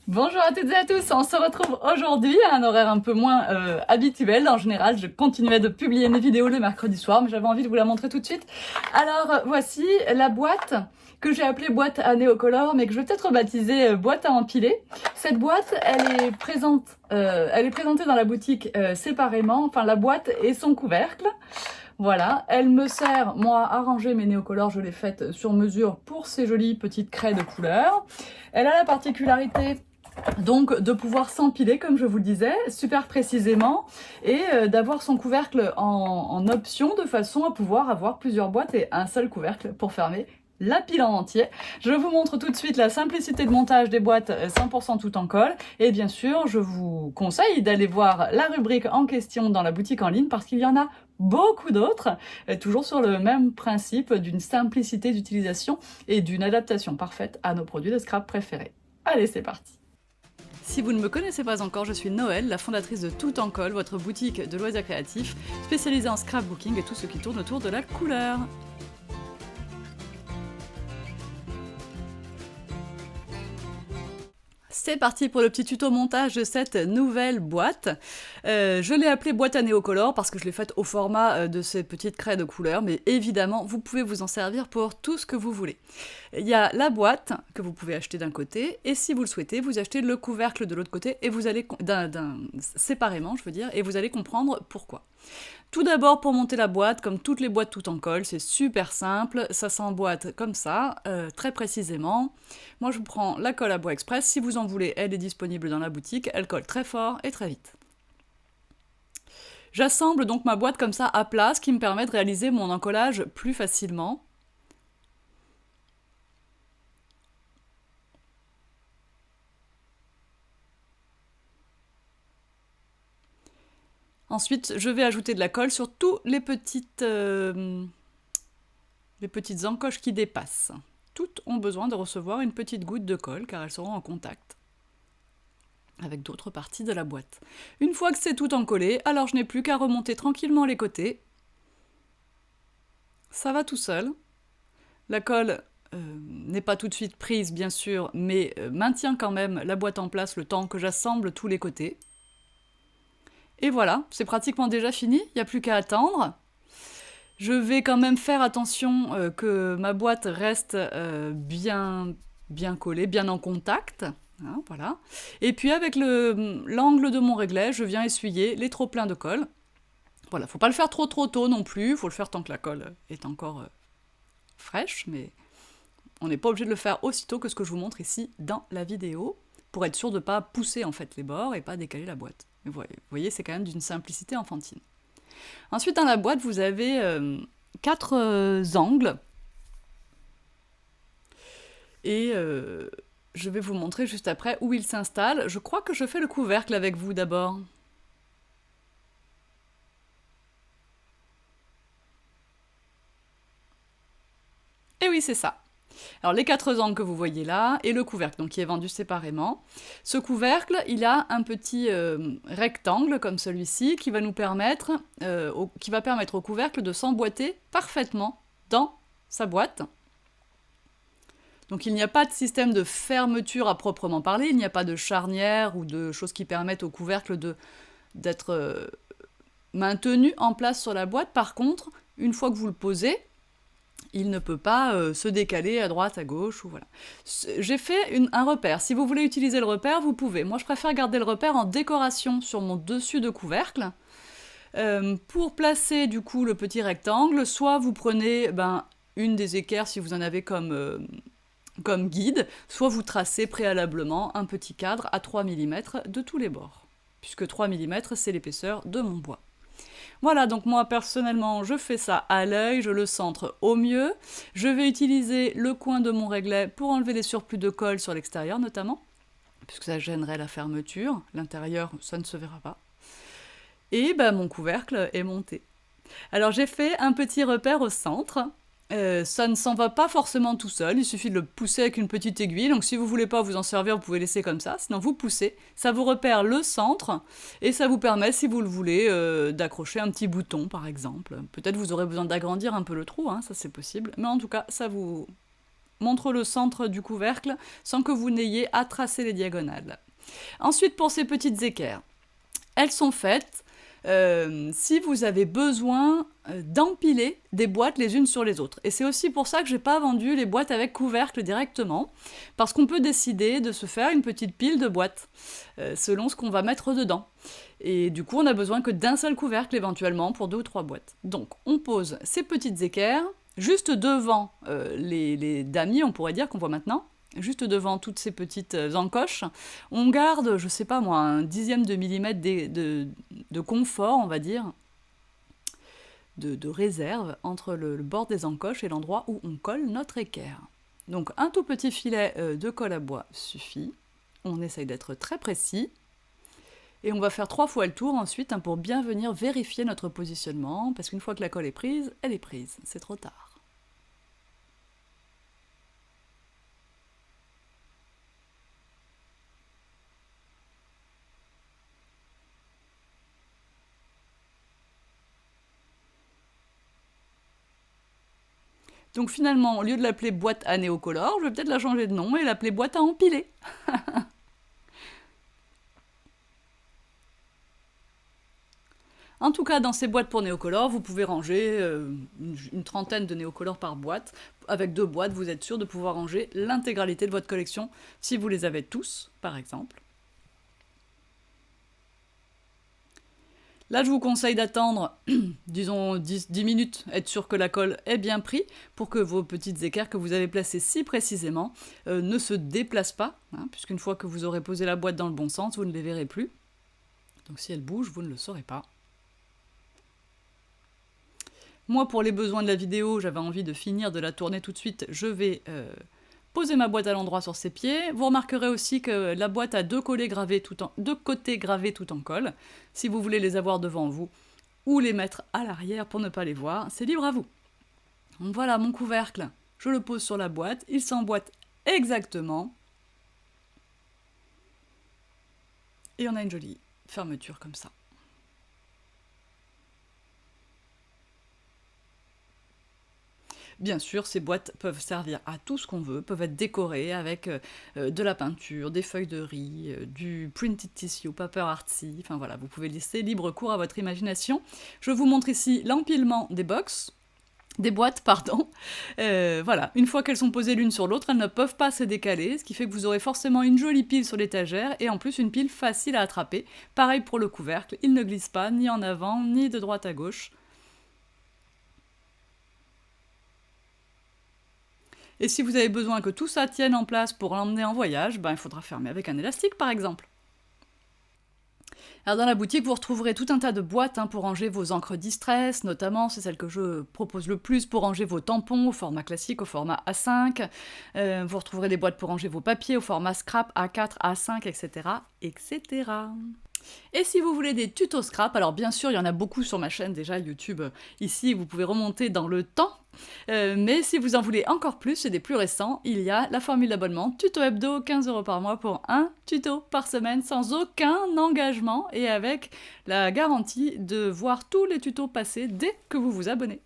Bonjour à toutes et à tous, on se retrouve aujourd'hui à un horaire un peu moins habituel. En général, je continuais de publier mes vidéos le mercredi soir, mais j'avais envie de vous la montrer tout de suite. Alors voici la boîte que j'ai appelée boîte à néocolore, mais que je vais peut-être baptiser boîte à empiler. Cette boîte, elle est présentée dans la boutique séparément, enfin la boîte et son couvercle. Voilà, elle me sert, moi, à ranger mes néocolores, je l'ai faite sur mesure pour ces jolies petites craies de couleur. Elle a la particularité donc de pouvoir s'empiler, comme je vous le disais, super précisément, et d'avoir son couvercle en option, de façon à pouvoir avoir plusieurs boîtes et un seul couvercle pour fermer la pile en entier. Je vous montre tout de suite la simplicité de montage des boîtes 100% tout en colle, et bien sûr, je vous conseille d'aller voir la rubrique en question dans la boutique en ligne, parce qu'il y en a beaucoup d'autres, toujours sur le même principe d'une simplicité d'utilisation et d'une adaptation parfaite à nos produits de scrap préférés. Allez, c'est parti! Si vous ne me connaissez pas encore, je suis Noël, la fondatrice de Tout en Colle, votre boutique de loisirs créatifs, spécialisée en scrapbooking et tout ce qui tourne autour de la couleur. C'est parti pour le petit tuto montage de cette nouvelle boîte. Je l'ai appelée boîte à néocolore parce que je l'ai faite au format de ces petites craies de couleur, mais évidemment, vous pouvez vous en servir pour tout ce que vous voulez. Il y a la boîte que vous pouvez acheter d'un côté, et si vous le souhaitez, vous achetez le couvercle de l'autre côté, et vous allez séparément, je veux dire, et vous allez comprendre pourquoi. Tout d'abord, pour monter la boîte, comme toutes les boîtes tout en colle, c'est super simple, ça s'emboîte comme ça, très précisément. Moi, je prends la colle à bois express, si vous en voulez, elle est disponible dans la boutique, elle colle très fort et très vite. J'assemble donc ma boîte comme ça à plat, ce qui me permet de réaliser mon encollage plus facilement. Ensuite, je vais ajouter de la colle sur tous les petites encoches qui dépassent. Toutes ont besoin de recevoir une petite goutte de colle car elles seront en contact avec d'autres parties de la boîte. Une fois que c'est tout encollé, alors je n'ai plus qu'à remonter tranquillement les côtés. Ça va tout seul. La colle n'est pas tout de suite prise, bien sûr, mais maintient quand même la boîte en place le temps que j'assemble tous les côtés. Et voilà, c'est pratiquement déjà fini, il n'y a plus qu'à attendre. Je vais quand même faire attention que ma boîte reste bien collée, bien en contact. Hein, voilà. Et puis avec l'angle de mon réglet, je viens essuyer les trop pleins de colle. Voilà, faut pas le faire trop tôt non plus, faut le faire tant que la colle est encore fraîche, mais on n'est pas obligé de le faire aussitôt que ce que je vous montre ici dans la vidéo, pour être sûr de ne pas pousser en fait les bords et pas décaler la boîte. Vous voyez, c'est quand même d'une simplicité enfantine. Ensuite, dans la boîte, vous avez 4 angles. Et je vais vous montrer juste après où ils s'installent. Je crois que je fais le couvercle avec vous d'abord. Et oui, c'est ça. Alors les 4 angles que vous voyez là, et le couvercle, donc qui est vendu séparément. Ce couvercle, il a un petit rectangle comme celui-ci qui va nous permettre, qui va permettre au couvercle de s'emboîter parfaitement dans sa boîte. Donc il n'y a pas de système de fermeture à proprement parler, il n'y a pas de charnière ou de choses qui permettent au couvercle d'être maintenu en place sur la boîte. Par contre, une fois que vous le posez, il ne peut pas se décaler à droite, à gauche, ou voilà. J'ai fait un repère. Si vous voulez utiliser le repère, vous pouvez. Moi, je préfère garder le repère en décoration sur mon dessus de couvercle. Pour placer, du coup, le petit rectangle, soit vous prenez une des équerres, si vous en avez comme guide, soit vous tracez préalablement un petit cadre à 3 mm de tous les bords, puisque 3 mm, c'est l'épaisseur de mon bois. Voilà, donc moi personnellement, je fais ça à l'œil, je le centre au mieux. Je vais utiliser le coin de mon réglet pour enlever les surplus de colle sur l'extérieur notamment, puisque ça gênerait la fermeture. L'intérieur, ça ne se verra pas. Et mon couvercle est monté. Alors j'ai fait un petit repère au centre. Ça ne s'en va pas forcément tout seul, il suffit de le pousser avec une petite aiguille, donc si vous voulez pas vous en servir, vous pouvez laisser comme ça, sinon vous poussez, ça vous repère le centre, et ça vous permet, si vous le voulez, d'accrocher un petit bouton par exemple. Peut-être vous aurez besoin d'agrandir un peu le trou, hein, ça c'est possible, mais en tout cas, ça vous montre le centre du couvercle sans que vous n'ayez à tracer les diagonales. Ensuite, pour ces petites équerres, elles sont faites si vous avez besoin d'empiler des boîtes les unes sur les autres. Et c'est aussi pour ça que je n'ai pas vendu les boîtes avec couvercle directement, parce qu'on peut décider de se faire une petite pile de boîtes, selon ce qu'on va mettre dedans. Et du coup, on n'a besoin que d'un seul couvercle éventuellement pour 2 ou 3 boîtes. Donc, on pose ces petites équerres juste devant les damis, on pourrait dire, qu'on voit maintenant, juste devant toutes ces petites encoches. On garde, je sais pas moi, un dixième de millimètre de confort, on va dire, de réserve entre le bord des encoches et l'endroit où on colle notre équerre. Donc un tout petit filet de colle à bois suffit. On essaye d'être très précis. Et on va faire 3 fois le tour ensuite pour bien venir vérifier notre positionnement, parce qu'une fois que la colle est prise, elle est prise. C'est trop tard. Donc finalement, au lieu de l'appeler boîte à néocolore, je vais peut-être la changer de nom et l'appeler boîte à empiler. En tout cas, dans ces boîtes pour néocolore, vous pouvez ranger une trentaine de néocolores par boîte. Avec 2 boîtes, vous êtes sûr de pouvoir ranger l'intégralité de votre collection, si vous les avez tous, par exemple. Là, je vous conseille d'attendre, disons, 10 minutes, être sûr que la colle est bien prise, pour que vos petites équerres que vous avez placées si précisément ne se déplacent pas, hein, puisqu'une fois que vous aurez posé la boîte dans le bon sens, vous ne les verrez plus. Donc si elles bougent, vous ne le saurez pas. Moi, pour les besoins de la vidéo, j'avais envie de finir de la tourner tout de suite. Je vais poser ma boîte à l'endroit sur ses pieds. Vous remarquerez aussi que la boîte a 2 côtés gravés tout en colle. Si vous voulez les avoir devant vous ou les mettre à l'arrière pour ne pas les voir, c'est libre à vous. Donc voilà mon couvercle. Je le pose sur la boîte. Il s'emboîte exactement. Et on a une jolie fermeture comme ça. Bien sûr, ces boîtes peuvent servir à tout ce qu'on veut, peuvent être décorées avec de la peinture, des feuilles de riz, du printed tissue, paper artsy, enfin voilà, vous pouvez laisser libre cours à votre imagination. Je vous montre ici l'empilement des boîtes, pardon. Voilà, une fois qu'elles sont posées l'une sur l'autre, elles ne peuvent pas se décaler, ce qui fait que vous aurez forcément une jolie pile sur l'étagère, et en plus une pile facile à attraper. Pareil pour le couvercle, il ne glisse pas ni en avant, ni de droite à gauche. Et si vous avez besoin que tout ça tienne en place pour l'emmener en voyage, il faudra fermer avec un élastique par exemple. Alors dans la boutique, vous retrouverez tout un tas de boîtes pour ranger vos encres distress, notamment, c'est celle que je propose le plus pour ranger vos tampons au format classique, au format A5. Vous retrouverez des boîtes pour ranger vos papiers au format scrap A4, A5, etc. etc. Et si vous voulez des tutos scrap, alors bien sûr, il y en a beaucoup sur ma chaîne déjà, YouTube, ici, vous pouvez remonter dans le temps. Mais si vous en voulez encore plus, et des plus récents, il y a la formule d'abonnement Tuto Hebdo, 15 € par mois pour un tuto par semaine, sans aucun engagement, et avec la garantie de voir tous les tutos passer dès que vous vous abonnez.